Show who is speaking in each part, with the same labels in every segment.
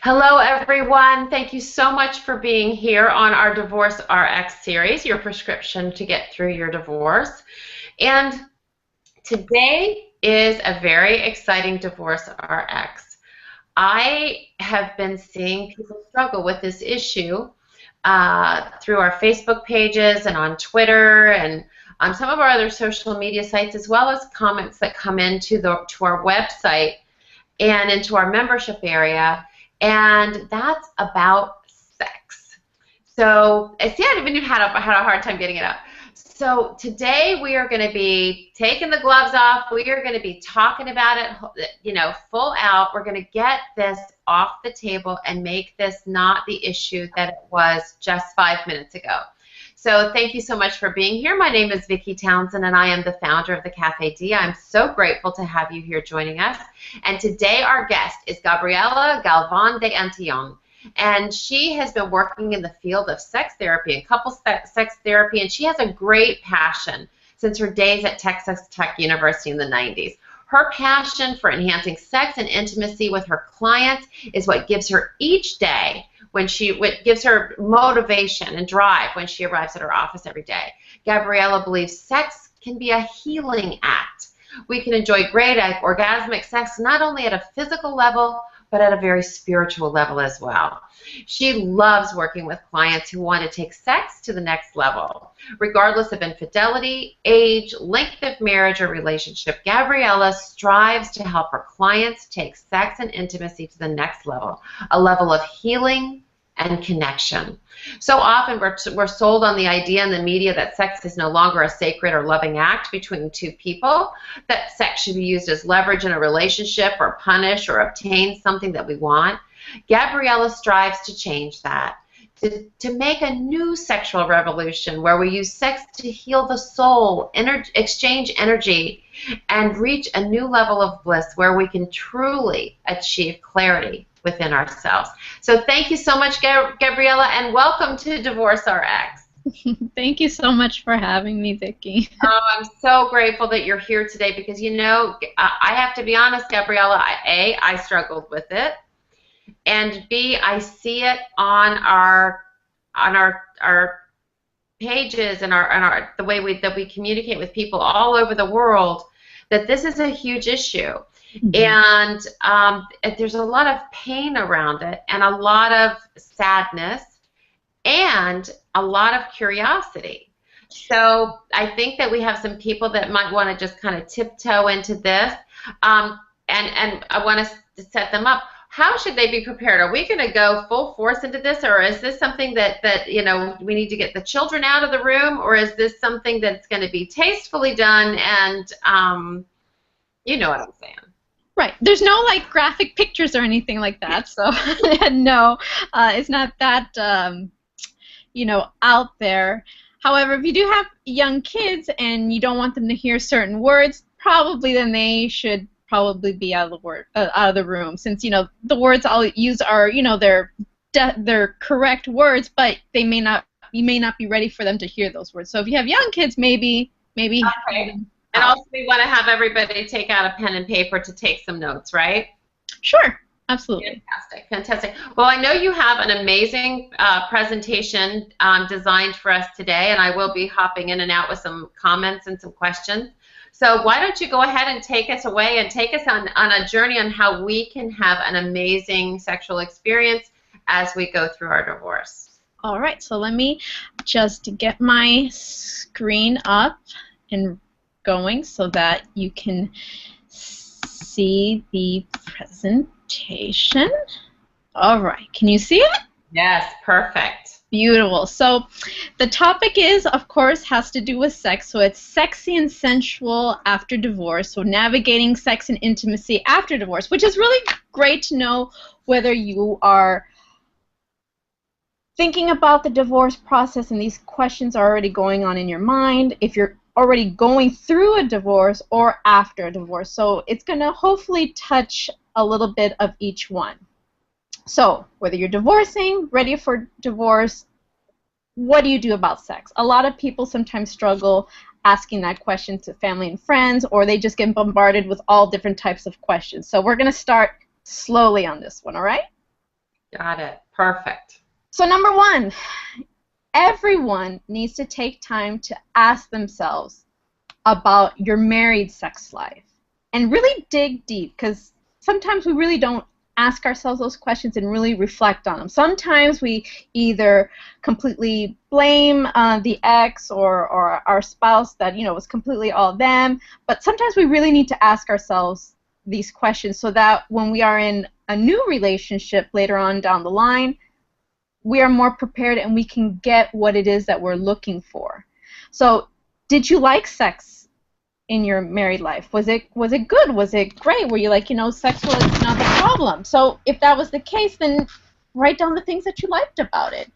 Speaker 1: Hello, everyone. Thank you so much for being here on our Divorce RX series, your prescription to get through your divorce. And today is a very exciting Divorce RX. I have been seeing people struggle with this issue through our Facebook pages and on Twitter and on some of our other social media sites, as well as comments that come into to our website and into our membership area, and that's about sex. So, see, I even had a hard time getting it up. So today we are going to be taking the gloves off. We are going to be talking about it, full out. We're going to get this off the table and make this not the issue that it was just 5 minutes ago. So thank you so much for being here. My name is Vicki Townsend, and I am the founder of the Cafe D. I'm so grateful to have you here joining us. And today our guest is Gabriela Galvan de Antillon. And she has been working in the field of sex therapy and couples sex therapy, and she has a great passion since her days at Texas Tech University in the 90s. Her passion for enhancing sex and intimacy with her clients is what gives her each day, what gives her motivation and drive when she arrives at her office every day. Gabriela believes sex can be a healing act. We can enjoy great orgasmic sex not only at a physical level, but at a very spiritual level as well. She loves working with clients who want to take sex to the next level. Regardless of infidelity, age, length of marriage, or relationship, Gabriela strives to help her clients take sex and intimacy to the next level, a level of healing and connection. So often we're sold on the idea in the media that sex is no longer a sacred or loving act between two people, that sex should be used as leverage in a relationship or punish or obtain something that we want. Gabriela strives to change that, to make a new sexual revolution where we use sex to heal the soul, exchange energy, and reach a new level of bliss where we can truly achieve clarity within ourselves. So thank you so much, Gabriela, and welcome to Divorce RX.
Speaker 2: Thank you so much for having me, Vicki.
Speaker 1: Oh, I'm so grateful that you're here today because, I have to be honest, Gabriela, I struggled with it, and B, I see it on our pages and the way that we communicate with people all over the world, that this is a huge issue. And there's a lot of pain around it and a lot of sadness and a lot of curiosity. So I think that we have some people that might want to just kind of tiptoe into this, and I want to set them up. How should they be prepared? Are we going to go full force into this, or is this something that we need to get the children out of the room, or is this something that's going to be tastefully done and you know what I'm saying?
Speaker 2: Right. There's no graphic pictures or anything like that. So no, it's not that out there. However, if you do have young kids and you don't want them to hear certain words, probably then they should probably be out of the room, since the words I'll use are they're correct words, but you may not be ready for them to hear those words. So if you have young kids, maybe.
Speaker 1: Okay. And also, we want to have everybody take out a pen and paper to take some notes, right?
Speaker 2: Sure, absolutely.
Speaker 1: Fantastic, fantastic. Well, I know you have an amazing presentation designed for us today, and I will be hopping in and out with some comments and some questions. So why don't you go ahead and take us away and take us on a journey on how we can have an amazing sexual experience as we go through our divorce.
Speaker 2: All right, so let me just get my screen up and going so that you can see the presentation. All right, can you see it?
Speaker 1: Yes, perfect.
Speaker 2: Beautiful. So the topic of course, has to do with sex. So it's sexy and sensual after divorce. So navigating sex and intimacy after divorce, which is really great to know whether you are thinking about the divorce process and these questions are already going on in your mind, if you're already going through a divorce or after a divorce. So it's going to hopefully touch a little bit of each one. So whether you're divorcing, ready for divorce, what do you do about sex? A lot of people sometimes struggle asking that question to family and friends, or they just get bombarded with all different types of questions. So we're going to start slowly on this one, all right?
Speaker 1: Got it. Perfect.
Speaker 2: So number one, everyone needs to take time to ask themselves about your married sex life and really dig deep, because sometimes we really don't ask ourselves those questions and really reflect on them. Sometimes we either completely blame the ex or our spouse that, you know, was completely all them, but sometimes we really need to ask ourselves these questions so that when we are in a new relationship later on down the line, we are more prepared and we can get what it is that we're looking for. So, did you like sex in your married life? Was it good? Was it great? Were you like, you know, sex was not the problem? So, if that was the case, then write down the things that you liked about it.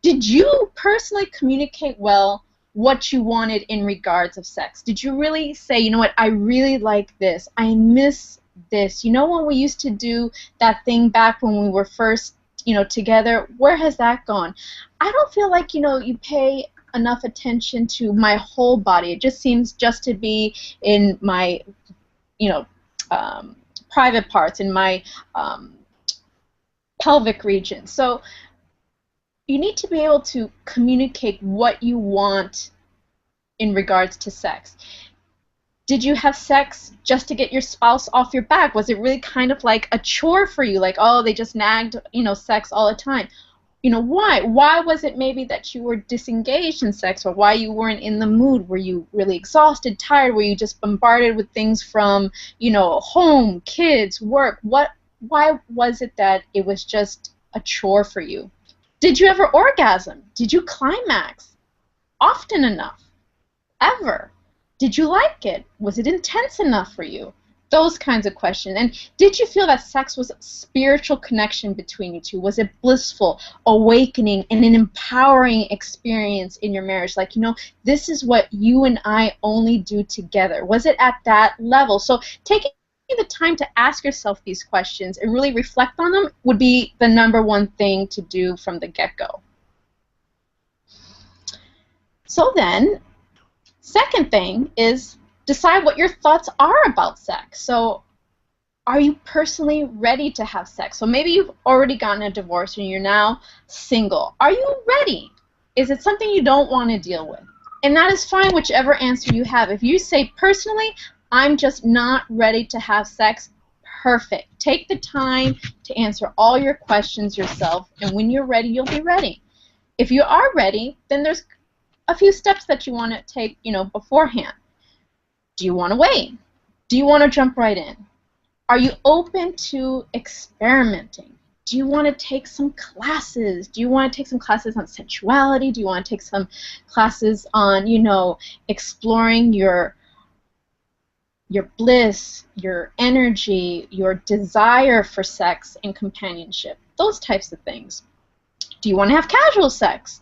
Speaker 2: Did you personally communicate well what you wanted in regards of sex? Did you really say, you know what, I really like this, I miss this, you know, when we used to do that thing back when we were first, you know, together, where has that gone? I don't feel like, you know, you pay enough attention to my whole body. It just seems just to be in my, you know, private parts, in my pelvic region. So you need to be able to communicate what you want in regards to sex. Did you have sex just to get your spouse off your back? Was it really kind of like a chore for you? Like, oh, they just nagged, you know, sex all the time. You know, why? Why was it maybe that you were disengaged in sex, or why you weren't in the mood? Were you really exhausted, tired? Were you just bombarded with things from, you know, home, kids, work? Why was it that it was just a chore for you? Did you ever orgasm? Did you climax often enough? Ever? Did you like it? Was it intense enough for you? Those kinds of questions. And did you feel that sex was a spiritual connection between you two? Was it blissful, awakening, and an empowering experience in your marriage? Like, you know, this is what you and I only do together. Was it at that level? So taking the time to ask yourself these questions and really reflect on them would be the number one thing to do from the get-go. So then, second thing is decide what your thoughts are about sex. So are you personally ready to have sex? So maybe you've already gotten a divorce and you're now single. Are you ready? Is it something you don't want to deal with? And that is fine, whichever answer you have. If you say, personally, I'm just not ready to have sex, perfect. Take the time to answer all your questions yourself, and when you're ready, you'll be ready. If you are ready, then there's a few steps that you want to take, you know, beforehand. Do you want to wait? Do you want to jump right in? Are you open to experimenting? Do you want to take some classes? Do you want to take some classes on sexuality? Do you want to take some classes on, you know, exploring your bliss, your energy, your desire for sex and companionship? Those types of things. Do you want to have casual sex?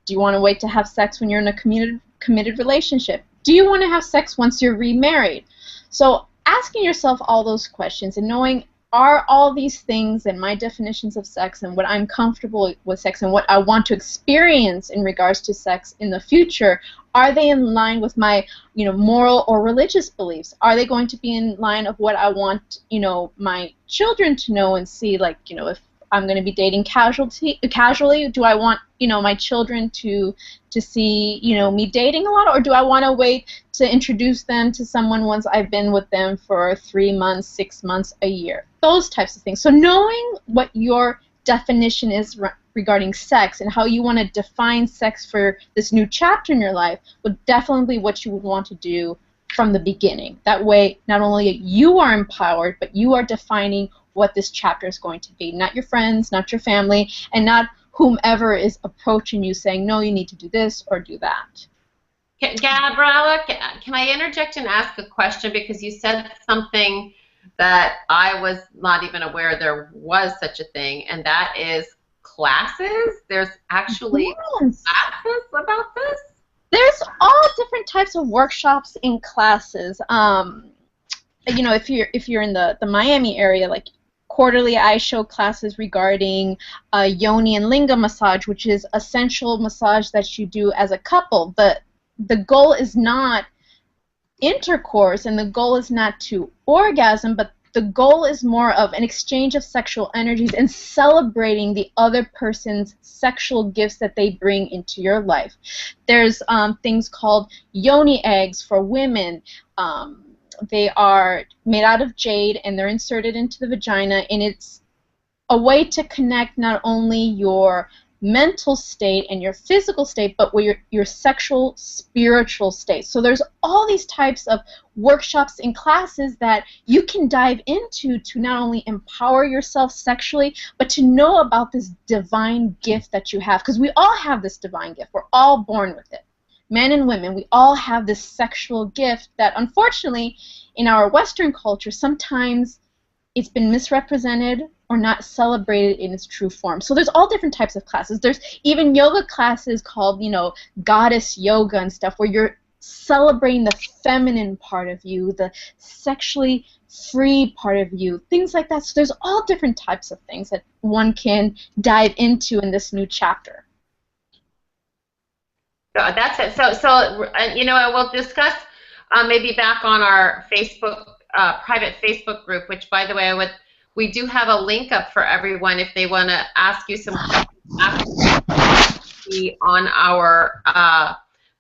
Speaker 2: Do you want to wait to have sex when you're in a committed relationship? Do you want to have sex once you're remarried? So asking yourself all those questions and knowing, are all these things and my definitions of sex and what I'm comfortable with sex and what I want to experience in regards to sex in the future, are they in line with my, you know, moral or religious beliefs? Are they going to be in line of what I want, you know, my children to know and see? Like, you know, if I'm going to be dating casually, do I want, you know, my children to see, you know, me dating a lot, or do I want to wait to introduce them to someone once I've been with them for 3 months, 6 months, a year? Those types of things. So knowing what your definition is regarding sex and how you want to define sex for this new chapter in your life would definitely be what you would want to do from the beginning. That way, not only you are empowered, but you are defining what this chapter is going to be. Not your friends, not your family, and not whomever is approaching you saying, no, you need to do this or do that.
Speaker 1: Gabriela, can I interject and ask a question? Because you said something that I was not even aware there was such a thing, and that is classes. There's actually classes about this?
Speaker 2: There's all different types of workshops and classes. You know, if you're in the Miami area, like quarterly I show classes regarding yoni and linga massage, which is a sensual massage that you do as a couple. The goal is not intercourse and the goal is not to orgasm, but the goal is more of an exchange of sexual energies and celebrating the other person's sexual gifts that they bring into your life. There's things called yoni eggs for women. They are made out of jade and they're inserted into the vagina, and it's a way to connect not only your mental state and your physical state, but with your sexual, spiritual state. So there's all these types of workshops and classes that you can dive into to not only empower yourself sexually, but to know about this divine gift that you have. Because we all have this divine gift. We're all born with it. Men and women, we all have this sexual gift that unfortunately in our Western culture sometimes it's been misrepresented or not celebrated in its true form. So there's all different types of classes. There's even yoga classes called, you know, goddess yoga and stuff, where you're celebrating the feminine part of you, the sexually free part of you, things like that. So there's all different types of things that one can dive into in this new chapter.
Speaker 1: So that's it. So you know, we'll discuss maybe back on our Facebook private Facebook group, which, by the way, we do have a link up for everyone if they want to ask you some questions on our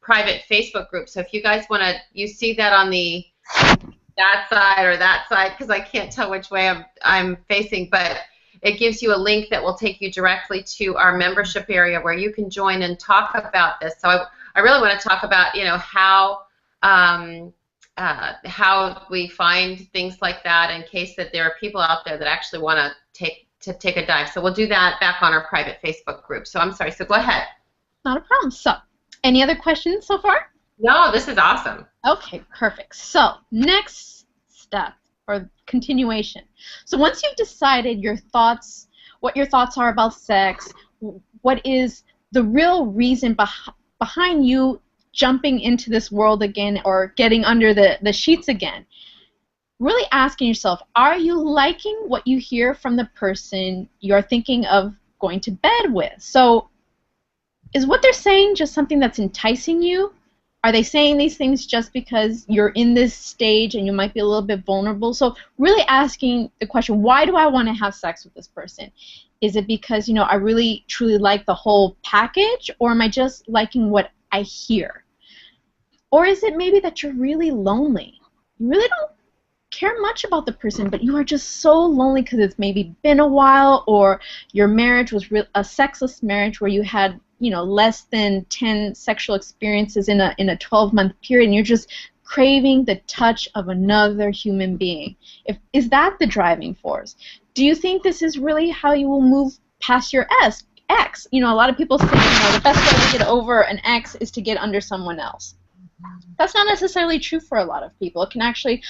Speaker 1: private Facebook group. So if you guys want to, you see that on that side or that side, because I can't tell which way I'm facing, but it gives you a link that will take you directly to our membership area where you can join and talk about this. So I really want to talk about, you know, how we find things like that in case that there are people out there that actually want to take a dive. So we'll do that back on our private Facebook group. So I'm sorry. So go ahead.
Speaker 2: Not a problem. So any other questions so far?
Speaker 1: No, this is awesome.
Speaker 2: Okay, perfect. So next step or continuation. So once you've decided what your thoughts are about sex, what is the real reason behind you jumping into this world again or getting under the sheets again, really asking yourself, are you liking what you hear from the person you're thinking of going to bed with? So is what they're saying just something that's enticing you? Are they saying these things just because you're in this stage and you might be a little bit vulnerable? So really asking the question, why do I want to have sex with this person? Is it because, you know, I really truly like the whole package, or am I just liking what I hear? Or is it maybe that you're really lonely? You really don't care much about the person, but you are just so lonely because it's maybe been a while, or your marriage was a sexless marriage where you had, you know, less than 10 sexual experiences in a 12-month period, and you're just craving the touch of another human being. Is that the driving force? Do you think this is really how you will move past your ex? You know, a lot of people think, you know, the best way to get over an ex is to get under someone else. That's not necessarily true for a lot of people. It can actually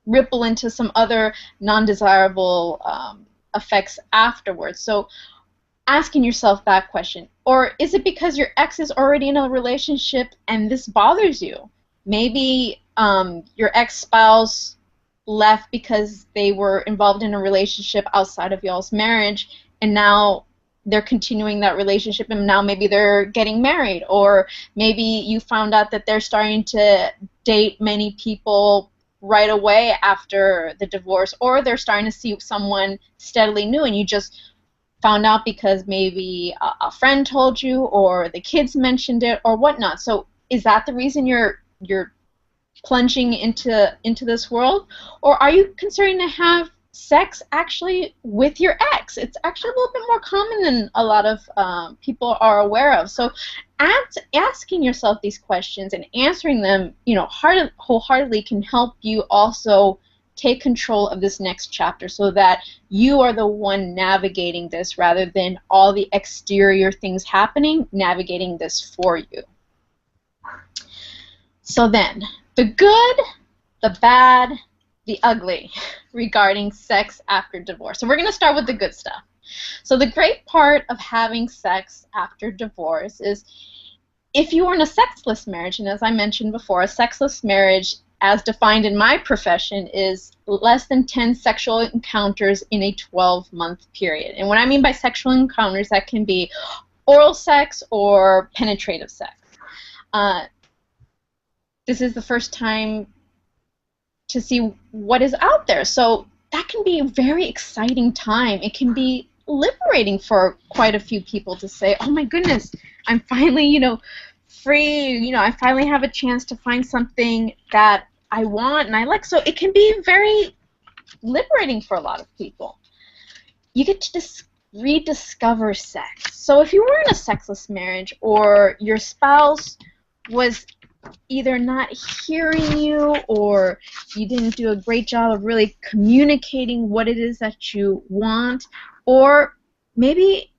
Speaker 2: ripple into some other non-desirable effects afterwards. So asking yourself that question. Or is it because your ex is already in a relationship and this bothers you? Maybe your ex-spouse left because they were involved in a relationship outside of y'all's marriage, and now they're continuing that relationship, and now maybe they're getting married. Or maybe you found out that they're starting to date many people right away after the divorce, or they're starting to see someone steadily new, and you just found out because maybe a friend told you, or the kids mentioned it, or whatnot. So is that the reason you're plunging into this world? Or are you considering to have sex actually with your ex? It's actually a little bit more common than a lot of people are aware of. So asking yourself these questions and answering them, you know, wholeheartedly can help you also take control of this next chapter, so that you are the one navigating this rather than all the exterior things happening navigating this for you. So then, the good, the bad, the ugly regarding sex after divorce. So we're going to start with the good stuff. So the great part of having sex after divorce is, if you are in a sexless marriage, and as I mentioned before, a sexless marriage, as defined in my profession, is less than 10 sexual encounters in a 12-month period. And what I mean by sexual encounters, that can be oral sex or penetrative sex. This is the first time to see what is out there. So that can be a very exciting time. It can be liberating for quite a few people to say, oh my goodness, I'm finally, free, I finally have a chance to find something that I want and I like. So it can be very liberating for a lot of people. You get to rediscover sex. So if you were in a sexless marriage or your spouse was either not hearing you or you didn't do a great job of really communicating what it is that you want, or maybe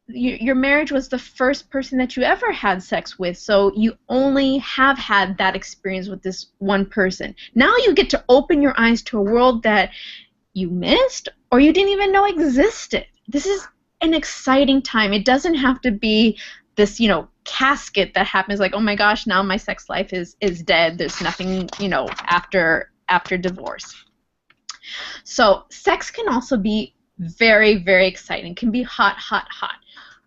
Speaker 2: your marriage was the first person that you ever had sex with, so you only have had that experience with this one person. Now you get to open your eyes to a world that you missed or you didn't even know existed. This is an exciting time. It doesn't have to be this, casket that happens like, oh my gosh, now my sex life is dead. There's nothing, after divorce. So sex can also be very, very exciting. It can be hot, hot, hot.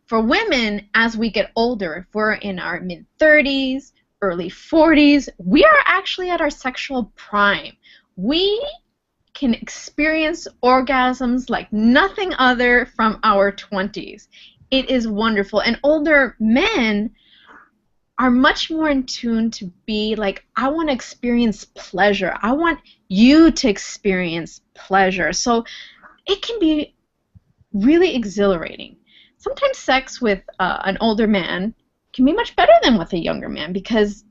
Speaker 2: For women, as we get older, if we're in our mid-30s, early 40s, we are actually at our sexual prime. We can experience orgasms like nothing other from our 20s. It is wonderful. And older men are much more in tune to be like, I want to experience pleasure. I want you to experience pleasure. So it can be really exhilarating. Sometimes sex with an older man can be much better than with a younger man because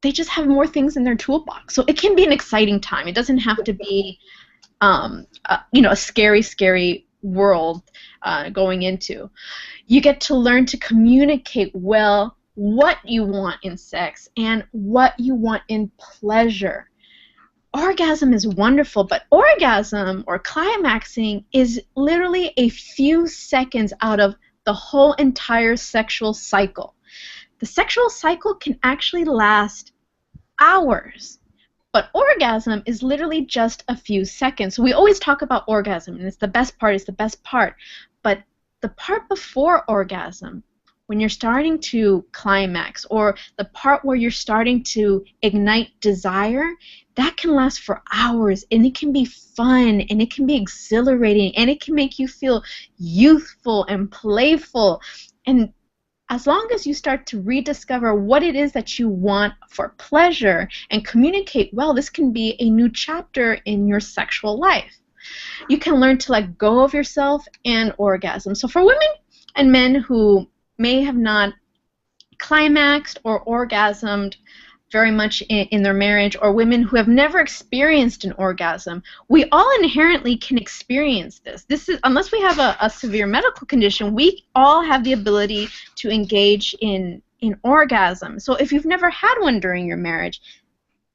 Speaker 2: they just have more things in their toolbox. So it can be an exciting time. It doesn't have to be a scary, scary world going into. You get to learn to communicate well what you want in sex and what you want in pleasure. Orgasm is wonderful, but orgasm or climaxing is literally a few seconds out of the whole entire sexual cycle. The sexual cycle can actually last hours. But orgasm is literally just a few seconds. So we always talk about orgasm, and it's the best part, it's the best part. But the part before orgasm, when you're starting to climax, or the part where you're starting to ignite desire, that can last for hours, and it can be fun, and it can be exhilarating, and it can make you feel youthful and playful. And as long as you start to rediscover what it is that you want for pleasure and communicate well, this can be a new chapter in your sexual life. You can learn to let go of yourself and orgasm. So for women and men who may have not climaxed or orgasmed very much in their marriage, or women who have never experienced an orgasm, we all inherently can experience this. This is, unless we have a severe medical condition, we all have the ability to engage in orgasm. So if you've never had one during your marriage,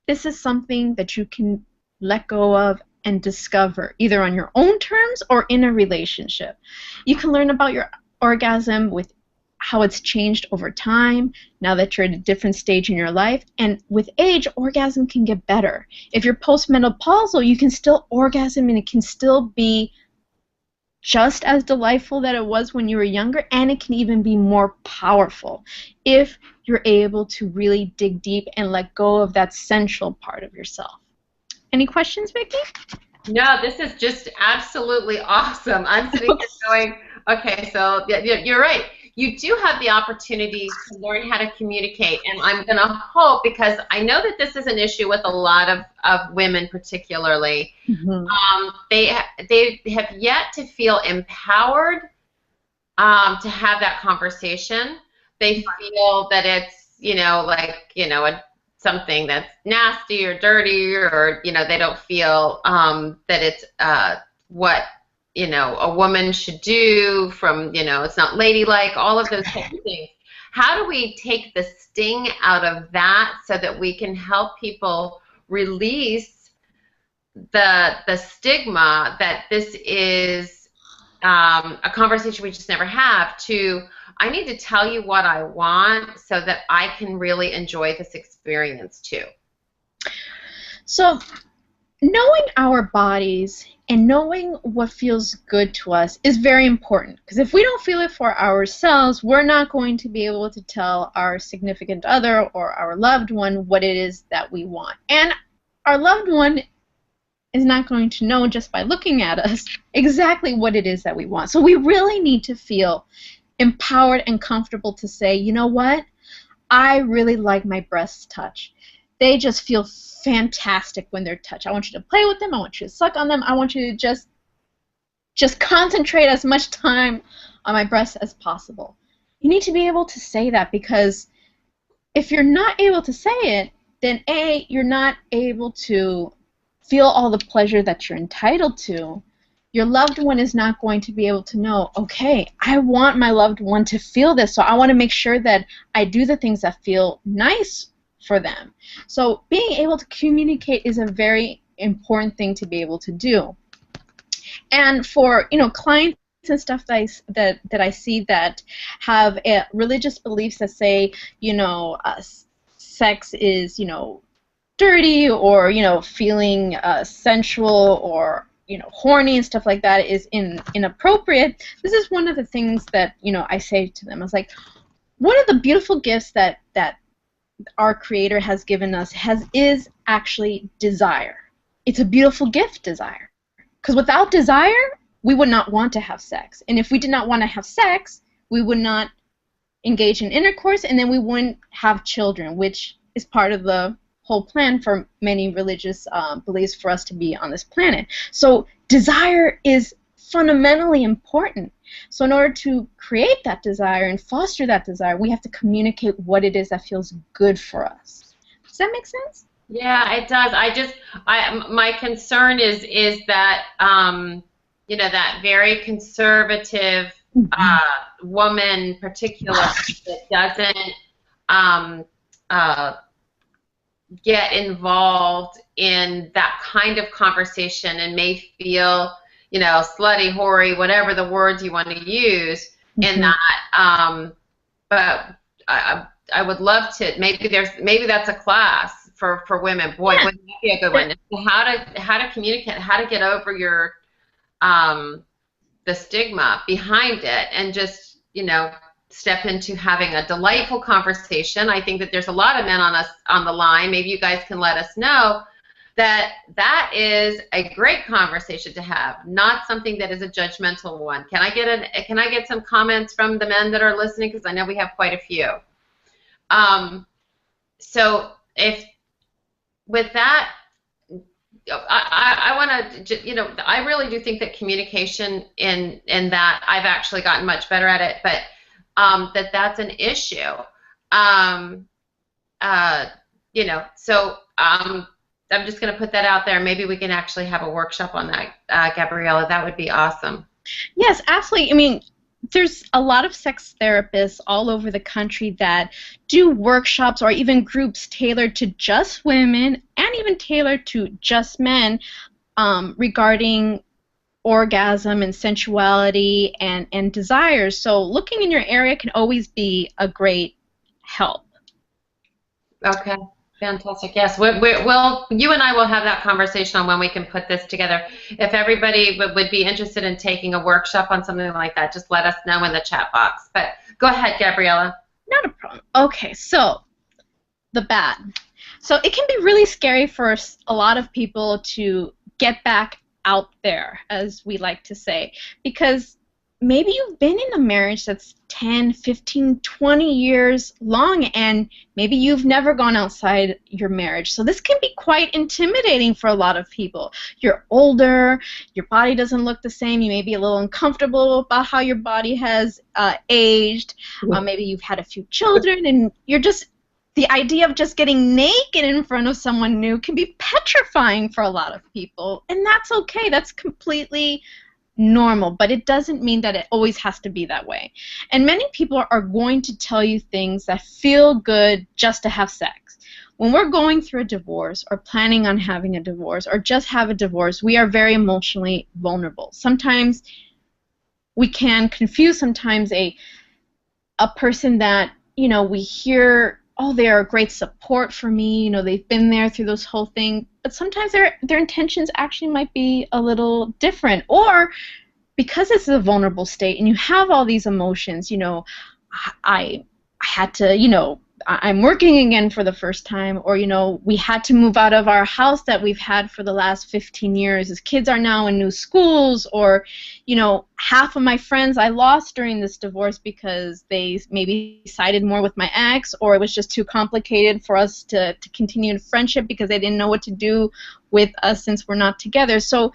Speaker 2: this is something that you can let go of and discover, either on your own terms or in a relationship. You can learn about your orgasm with how it's changed over time, now that you're at a different stage in your life. And with age, orgasm can get better. If you're postmenopausal, you can still orgasm, and it can still be just as delightful that it was when you were younger, and it can even be more powerful if you're able to really dig deep and let go of that sensual part of yourself. Any questions, Vicki?
Speaker 1: No, this is just absolutely awesome. I'm sitting here going, okay, so yeah, you're right. You do have the opportunity to learn how to communicate, and I'm going to hope, because I know that this is an issue with a lot of women particularly, they have yet to feel empowered to have that conversation. They feel that it's, something that's nasty or dirty, or, they don't feel that it's what a woman should do, from, it's not ladylike, all of those types of things. How do we take the sting out of that so that we can help people release the stigma that this is a conversation we just never have, to, I need to tell you what I want so that I can really enjoy this experience too?
Speaker 2: So, knowing our bodies and knowing what feels good to us is very important, because if we don't feel it for ourselves, we're not going to be able to tell our significant other or our loved one what it is that we want. And our loved one is not going to know just by looking at us exactly what it is that we want. So we really need to feel empowered and comfortable to say, you know what? I really like my breasts touch. They just feel fantastic when they're touched. I want you to play with them. I want you to suck on them. I want you to just concentrate as much time on my breasts as possible. You need to be able to say that, because if you're not able to say it, then A, you're not able to feel all the pleasure that you're entitled to. Your loved one is not going to be able to know, okay, I want my loved one to feel this, so I want to make sure that I do the things that feel nice for them. So being able to communicate is a very important thing to be able to do. And for clients and stuff that I see that have religious beliefs that say sex is dirty, or feeling sensual, or horny and stuff like that is inappropriate. This is one of the things that I say to them. I was like, one of the beautiful gifts that our Creator has given us is actually desire. It's a beautiful gift, desire. Because without desire, we would not want to have sex. And if we did not want to have sex, we would not engage in intercourse, and then we wouldn't have children, which is part of the whole plan for many religious beliefs for us to be on this planet. So desire is fundamentally important. So in order to create that desire and foster that desire, we have to communicate what it is that feels good for us. Does that make sense?
Speaker 1: Yeah, it does. My concern is that that very conservative woman in particular that doesn't get involved in that kind of conversation and may feel, slutty, hoary, whatever the words you want to use, in that. But I would love to. Maybe that's a class for women. Boy,
Speaker 2: Yeah.
Speaker 1: wouldn't that be a good one? How to communicate, how to get over your the stigma behind it, and just step into having a delightful conversation. I think that there's a lot of men on the line. Maybe you guys can let us know that is a great conversation to have, not something that is a judgmental one. Can I get some comments from the men that are listening, because I know we have quite a few. So if with that, I want to, I really do think that communication in that, I've actually gotten much better at it, but that's an issue. So I'm just going to put that out there. Maybe we can actually have a workshop on that, Gabriela. That would be awesome.
Speaker 2: Yes, absolutely. I mean, there's a lot of sex therapists all over the country that do workshops or even groups tailored to just women and even tailored to just men regarding orgasm and sensuality and desires. So looking in your area can always be a great help.
Speaker 1: Okay. Fantastic. Yes, we'll you and I will have that conversation on when we can put this together. If everybody would be interested in taking a workshop on something like that, just let us know in the chat box. But go ahead, Gabriela.
Speaker 2: Not a problem. Okay, so the bad. So it can be really scary for a lot of people to get back out there, as we like to say, because maybe you've been in a marriage that's 10, 15, 20 years long, and maybe you've never gone outside your marriage. So this can be quite intimidating for a lot of people. You're older, your body doesn't look the same, you may be a little uncomfortable about how your body has aged, maybe you've had a few children, and the idea of just getting naked in front of someone new can be petrifying for a lot of people, and that's okay. That's completely normal, but it doesn't mean that it always has to be that way. And many people are going to tell you things that feel good just to have sex. When we're going through a divorce or planning on having a divorce or just have a divorce, we are very emotionally vulnerable. Sometimes we can confuse sometimes a person that, we hear, oh, they are a great support for me, they've been there through this whole thing, but sometimes their intentions actually might be a little different. Or because it's a vulnerable state and you have all these emotions, I had to, I'm working again for the first time, or, we had to move out of our house that we've had for the last 15 years. As kids are now in new schools, or, half of my friends I lost during this divorce because they maybe sided more with my ex, or it was just too complicated for us to continue in friendship because they didn't know what to do with us since we're not together. So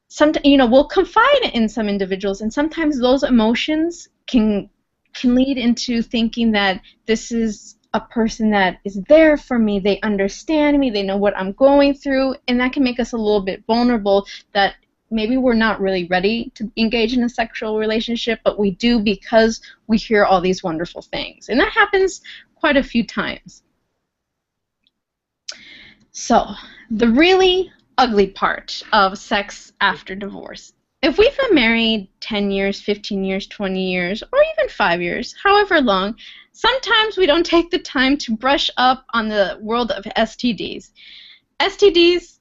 Speaker 2: sometimes, we'll confide in some individuals, and sometimes those emotions can lead into thinking that this is a person that is there for me, they understand me, they know what I'm going through, and that can make us a little bit vulnerable, that maybe we're not really ready to engage in a sexual relationship, but we do because we hear all these wonderful things. And that happens quite a few times. So, the really ugly part of sex after divorce. If we've been married 10 years, 15 years, 20 years, or even 5 years, however long, sometimes we don't take the time to brush up on the world of STDs. STDs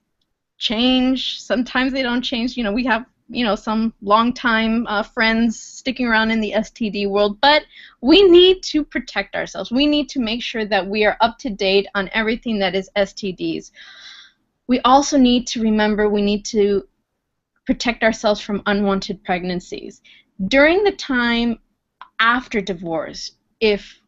Speaker 2: change. Sometimes they don't change. We have, some long-time friends sticking around in the STD world, but we need to protect ourselves. We need to make sure that we are up to date on everything that is STDs. We also need to remember we need to protect ourselves from unwanted pregnancies. During the time after divorce, if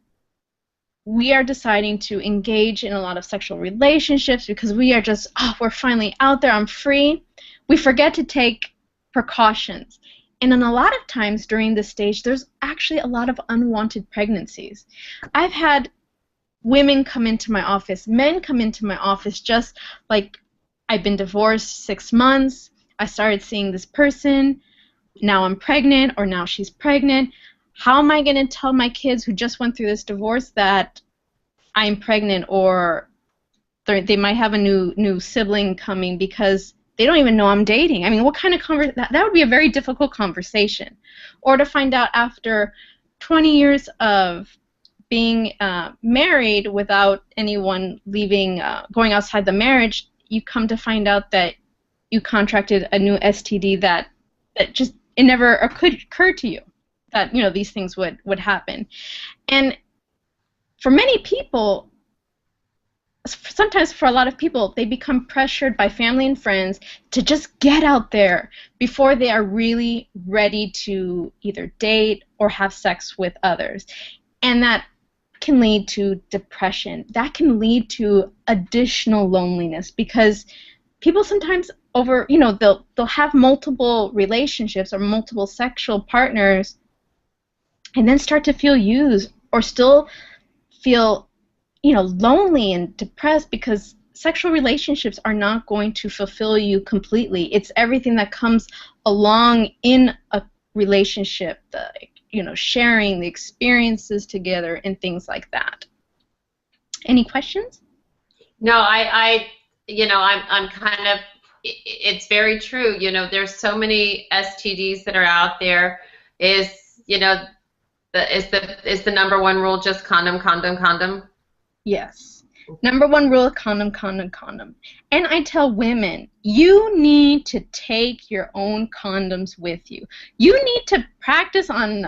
Speaker 2: we are deciding to engage in a lot of sexual relationships because we are just, we're finally out there, I'm free, we forget to take precautions. And then a lot of times during this stage, there's actually a lot of unwanted pregnancies. I've had women come into my office, men come into my office just like, I've been divorced 6 months, I started seeing this person, now I'm pregnant, or now she's pregnant. How am I going to tell my kids who just went through this divorce that I'm pregnant, or they might have a new sibling coming because they don't even know I'm dating? I mean, what kind of that would be a very difficult conversation. Or to find out after 20 years of being married without anyone leaving, going outside the marriage, you come to find out that you contracted a new STD that just, it never occurred to you that, these things would happen. And for many people, sometimes for a lot of people, they become pressured by family and friends to just get out there before they are really ready to either date or have sex with others. And that can lead to depression. That can lead to additional loneliness, because people sometimes they'll have multiple relationships or multiple sexual partners and then start to feel used, or still feel lonely and depressed, because sexual relationships are not going to fulfill you completely. It's everything that comes along in a relationship, the sharing the experiences together and things like that. Any questions?
Speaker 1: No, I'm kind of, it's very true. There's so many STDs that are out there. Is the number one rule just condom, condom, condom?
Speaker 2: Yes. Number one rule, condom, condom, condom. And I tell women, you need to take your own condoms with you. You need to practice on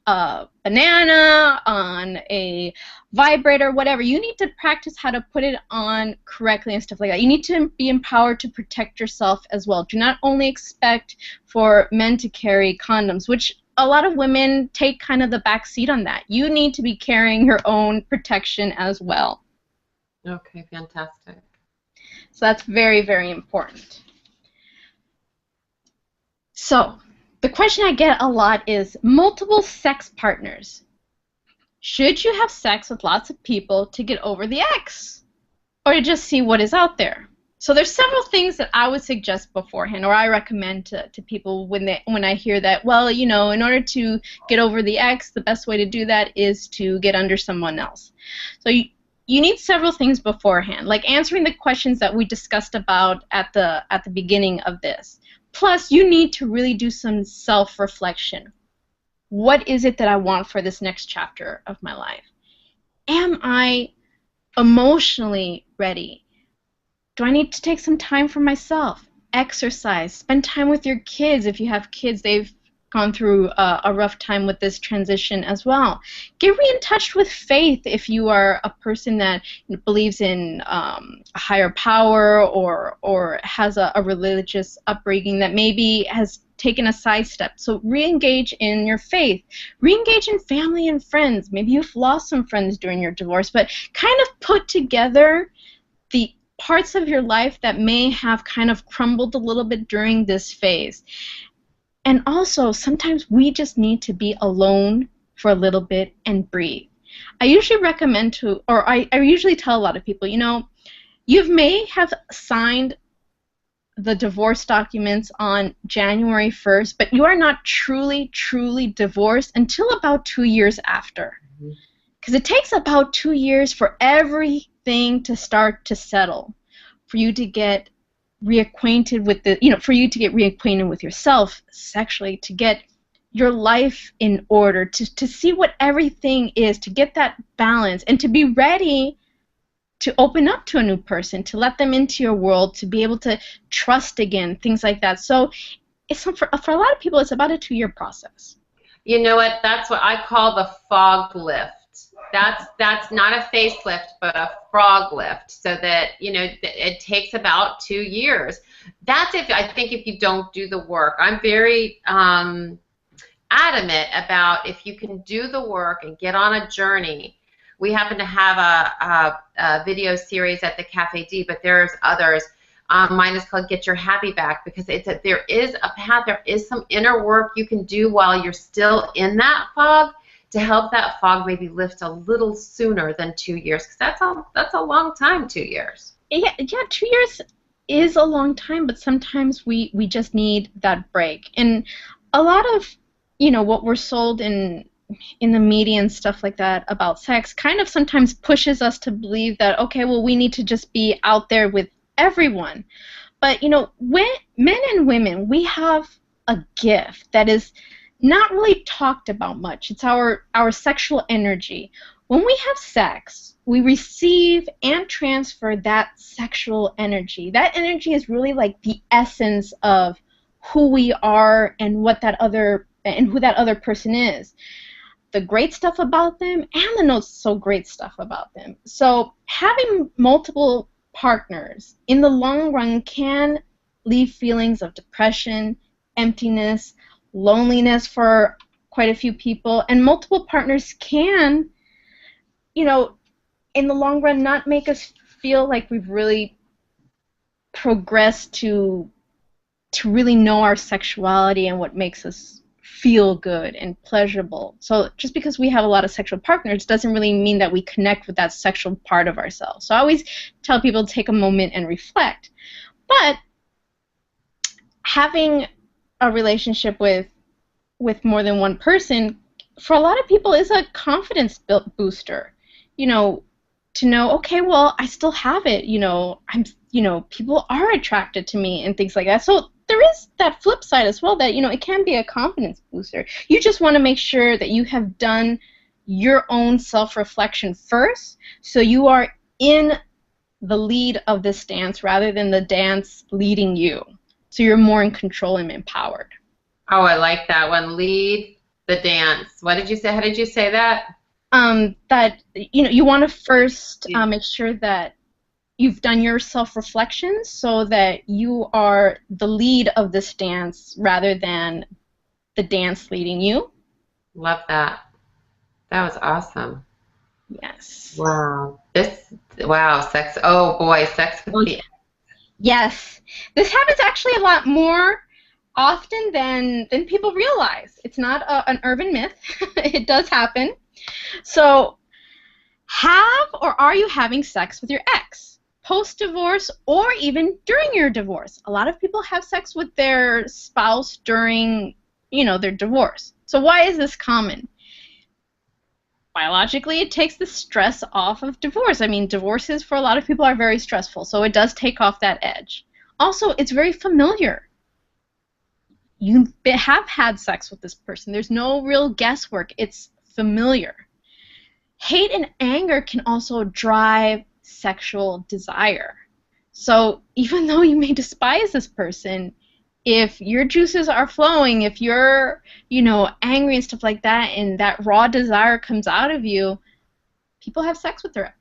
Speaker 2: a banana, on a vibrator, whatever. You need to practice how to put it on correctly and stuff like that. You need to be empowered to protect yourself as well. Do not only expect for men to carry condoms, which a lot of women take kind of the back seat on that. You need to be carrying your own protection as well.
Speaker 1: Okay, fantastic.
Speaker 2: So that's very, very important. So the question I get a lot is multiple sex partners. Should you have sex with lots of people to get over the ex, or to just see what is out there? So there's several things that I would suggest beforehand, or I recommend to people when I hear that, well, in order to get over the ex, the best way to do that is to get under someone else. So you need several things beforehand, like answering the questions that we discussed about at the beginning of this. Plus, you need to really do some self-reflection. What is it that I want for this next chapter of my life? Am I emotionally ready? Do I need to take some time for myself? Exercise. Spend time with your kids. If you have kids, they've gone through a rough time with this transition as well. Get in touch with faith if you are a person that believes in a higher power or has a religious upbringing that maybe has taken a sidestep. So re-engage in your faith. Re-engage in family and friends. Maybe you've lost some friends during your divorce, but kind of put together the parts of your life that may have kind of crumbled a little bit during this phase. And also, sometimes we just need to be alone for a little bit and breathe. I usually recommend I usually tell a lot of people, you may have signed the divorce documents on January 1st, but you are not truly, truly divorced until about 2 years after. Because it takes about 2 years for everything to start to settle, for you to get reacquainted with for you to get reacquainted with yourself sexually, to get your life in order, to see what everything is, to get that balance, and to be ready to open up to a new person, to let them into your world, to be able to trust again, things like that. So it's for a lot of people, it's about a 2-year process.
Speaker 1: You know what? That's what I call the fog lift. That's not a facelift, but a frog lift, so that, it takes about 2 years. That's I think if you don't do the work. I'm very adamant about if you can do the work and get on a journey. We happen to have a video series at the Cafe D, but there's others. Mine is called Get Your Happy Back, because there is a path, there is some inner work you can do while you're still in that fog to help that fog maybe lift a little sooner than 2 years, because that's a long time, 2 years.
Speaker 2: Yeah, 2 years is a long time, but sometimes we just need that break. And a lot of what we're sold in the media and stuff like that about sex kind of sometimes pushes us to believe that, okay, well, we need to just be out there with everyone. But when men and women, we have a gift that is not really talked about much. It's our sexual energy. When we have sex, we receive and transfer that sexual energy. That energy is really like the essence of who we are and who that other person is. The great stuff about them and the not so great stuff about them. So having multiple partners in the long run can leave feelings of depression, emptiness, loneliness for quite a few people, and multiple partners can, in the long run, not make us feel like we've really progressed to really know our sexuality and what makes us feel good and pleasurable. So just because we have a lot of sexual partners doesn't really mean that we connect with that sexual part of ourselves. So I always tell people to take a moment and reflect. But having a relationship with more than one person, for a lot of people, is a confidence booster. To know, okay, well, I still have it. People are attracted to me and things like that. So there is that flip side as well, that it can be a confidence booster. You just want to make sure that you have done your own self-reflection first, so you are in the lead of this dance rather than the dance leading you. So you're more in control and empowered.
Speaker 1: Oh, I like that one. Lead the dance. What did you say? How did you say that?
Speaker 2: That you want to first make sure that you've done your self-reflection, so that you are the lead of this dance rather than the dance leading you.
Speaker 1: Love that. That was awesome.
Speaker 2: Yes.
Speaker 1: Wow. Sex. Oh boy, sex with the.
Speaker 2: Yes. This happens actually a lot more often than people realize. It's not an urban myth. It does happen. So, have or are you having sex with your ex? Post-divorce or even during your divorce. A lot of people have sex with their spouse during, their divorce. So why is this common? Biologically, it takes the stress off of divorce. I mean, divorces for a lot of people are very stressful, so it does take off that edge. Also, it's very familiar. You have had sex with this person. There's no real guesswork. It's familiar. Hate and anger can also drive sexual desire. So even though you may despise this person, if your juices are flowing, if you're, angry and stuff like that, and that raw desire comes out of you, people have sex with their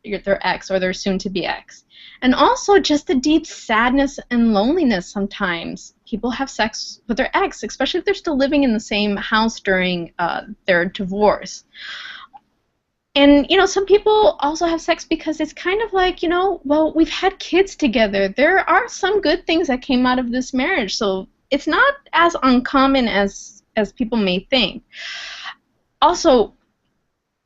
Speaker 2: ex or their soon-to-be ex. And also just the deep sadness and loneliness sometimes. People have sex with their ex, especially if they're still living in the same house during their divorce. And, some people also have sex because it's kind of like, well, we've had kids together. There are some good things that came out of this marriage, so it's not as uncommon as people may think. Also,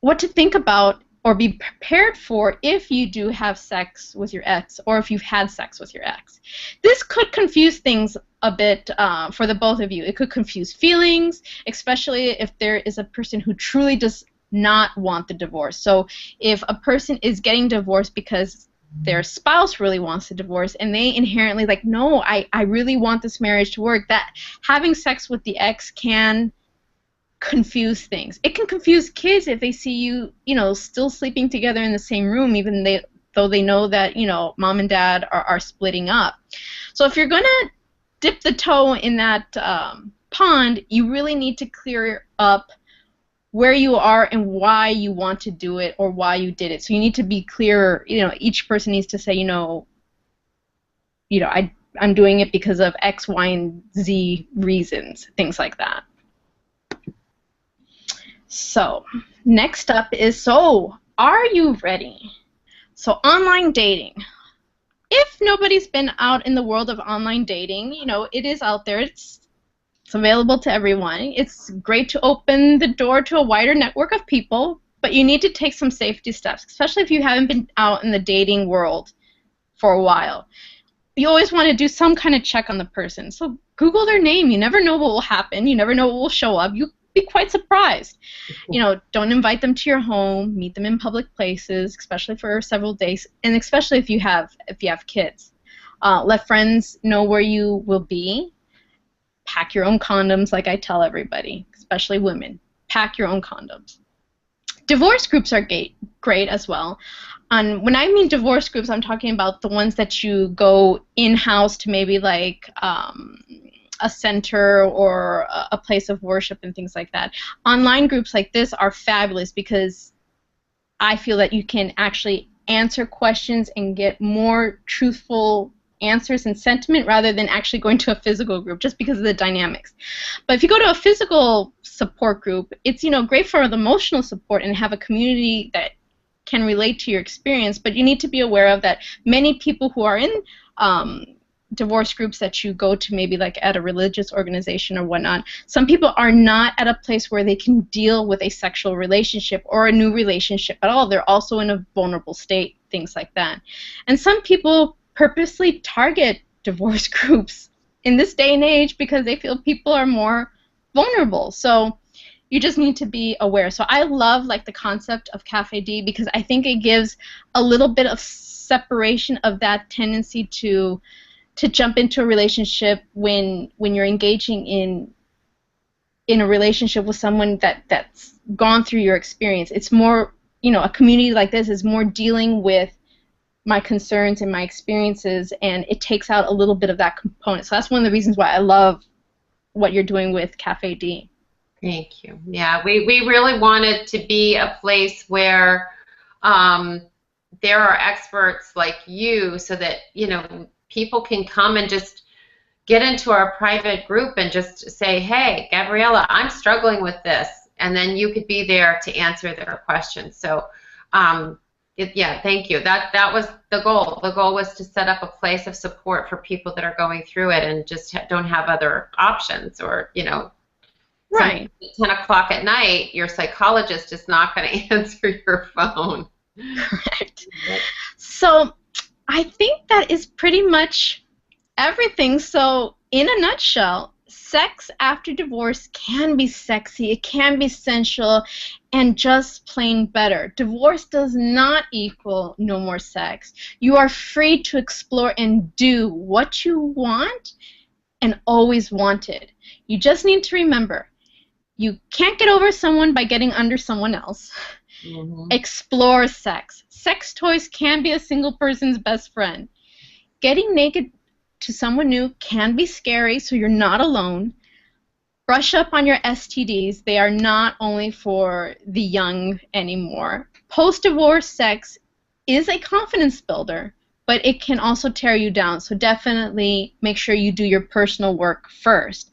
Speaker 2: what to think about or be prepared for if you do have sex with your ex, or if you've had sex with your ex. This could confuse things a bit for the both of you. It could confuse feelings, especially if there is a person who truly does not want the divorce. So if a person is getting divorced because their spouse really wants the divorce and they inherently like, no, I really want this marriage to work, that having sex with the ex can confuse things. It can confuse kids if they see you, still sleeping together in the same room, even though they know that, mom and dad are splitting up. So if you're going to dip the toe in that pond, you really need to clear up where you are and why you want to do it or why you did it. So you need to be clear. Each person needs to say, I'm doing it because of X, Y, and Z reasons, things like that. So, next up is, are you ready? So, online dating. If nobody's been out in the world of online dating, it is out there. It's available to everyone. It's great to open the door to a wider network of people, but you need to take some safety steps, especially if you haven't been out in the dating world for a while. You always want to do some kind of check on the person. So, Google their name. You never know what will happen. You never know what will show up. You be quite surprised. Don't invite them to your home. Meet them in public places, especially for several days, and especially if you have kids. Let friends know where you will be. Pack your own condoms, like I tell everybody, especially women. Pack your own condoms. Divorce groups are great as well. And when I mean divorce groups, I'm talking about the ones that you go in-house to, maybe like a center or a place of worship and things like that. Online groups like this are fabulous because I feel that you can actually answer questions and get more truthful answers and sentiment rather than actually going to a physical group, just because of the dynamics. But if you go to a physical support group, it's great for the emotional support and have a community that can relate to your experience, but you need to be aware of that many people who are in divorce groups that you go to, maybe like at a religious organization or whatnot, some people are not at a place where they can deal with a sexual relationship or a new relationship at all. They're also in a vulnerable state, things like that. And some people purposely target divorce groups in this day and age because they feel people are more vulnerable. So you just need to be aware. So I love the concept of Cafe D because I think it gives a little bit of separation of that tendency to jump into a relationship when you're engaging in a relationship with someone that's gone through your experience. It's more, a community like this is more dealing with my concerns and my experiences, and it takes out a little bit of that component. So that's one of the reasons why I love what you're doing with Cafe D.
Speaker 1: Thank you. Yeah, we really want it to be a place where there are experts like you, so that people can come and just get into our private group and just say, hey, Gabriela, I'm struggling with this, and then you could be there to answer their questions. So yeah, thank you. That was the goal. The goal was to set up a place of support for people that are going through it and just don't have other options, or
Speaker 2: right.
Speaker 1: At 10 o'clock at night, your psychologist is not going to answer your phone.
Speaker 2: Correct. So I think that is pretty much everything. So in a nutshell, sex after divorce can be sexy, it can be sensual, and just plain better. Divorce does not equal no more sex. You are free to explore and do what you want and always wanted. You just need to remember, you can't get over someone by getting under someone else. Mm-hmm. Explore sex. Sex toys can be a single person's best friend. Getting naked to someone new can be scary, so you're not alone. Brush up on your STDs. They are not only for the young anymore. Post-divorce sex is a confidence builder, but it can also tear you down, so definitely make sure you do your personal work first.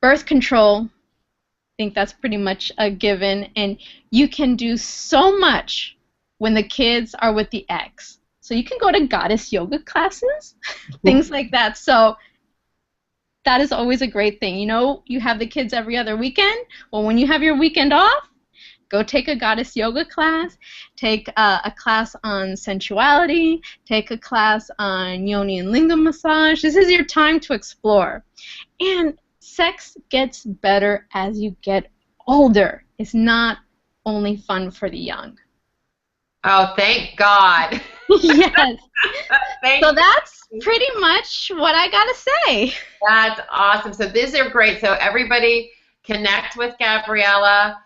Speaker 2: Birth control, I think that's pretty much a given, and you can do so much when the kids are with the ex. So you can go to goddess yoga classes, things like that. So that is always a great thing. You know, you have the kids every other weekend. Well, when you have your weekend off, go take a goddess yoga class, take a class on sensuality, take a class on yoni and lingam massage. This is your time to explore. And sex gets better as you get older. It's not only fun for the young.
Speaker 1: Oh, thank God.
Speaker 2: Yes.
Speaker 1: Thank
Speaker 2: So that's pretty much what I got to say.
Speaker 1: That's awesome. So these are great. So everybody connect with Gabriela.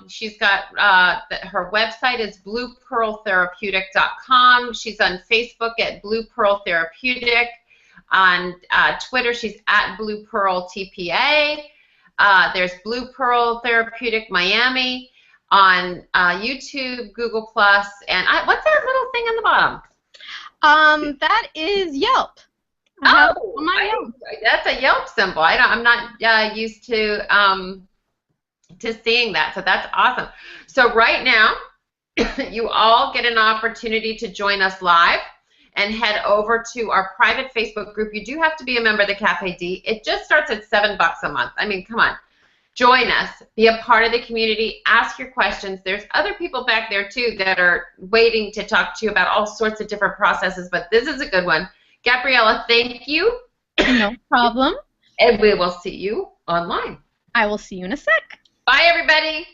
Speaker 1: She's got her website is bluepearltherapeutic.com. She's on Facebook at Blue Pearl Therapeutic. On Twitter, she's at Blue Pearl TPA. There's Blue Pearl Therapeutic Miami. On YouTube, Google Plus, and what's that little thing on the bottom?
Speaker 2: That is Yelp.
Speaker 1: Oh, that's a Yelp symbol. I'm not used to seeing that, so that's awesome. So right now, you all get an opportunity to join us live and head over to our private Facebook group. You do have to be a member of the Cafe D. It just starts at $7 a month. I mean, come on. Join us. Be a part of the community. Ask your questions. There's other people back there, too, that are waiting to talk to you about all sorts of different processes, but this is a good one. Gabriela, thank you.
Speaker 2: No problem.
Speaker 1: And we will see you online.
Speaker 2: I will see you in a sec.
Speaker 1: Bye, everybody.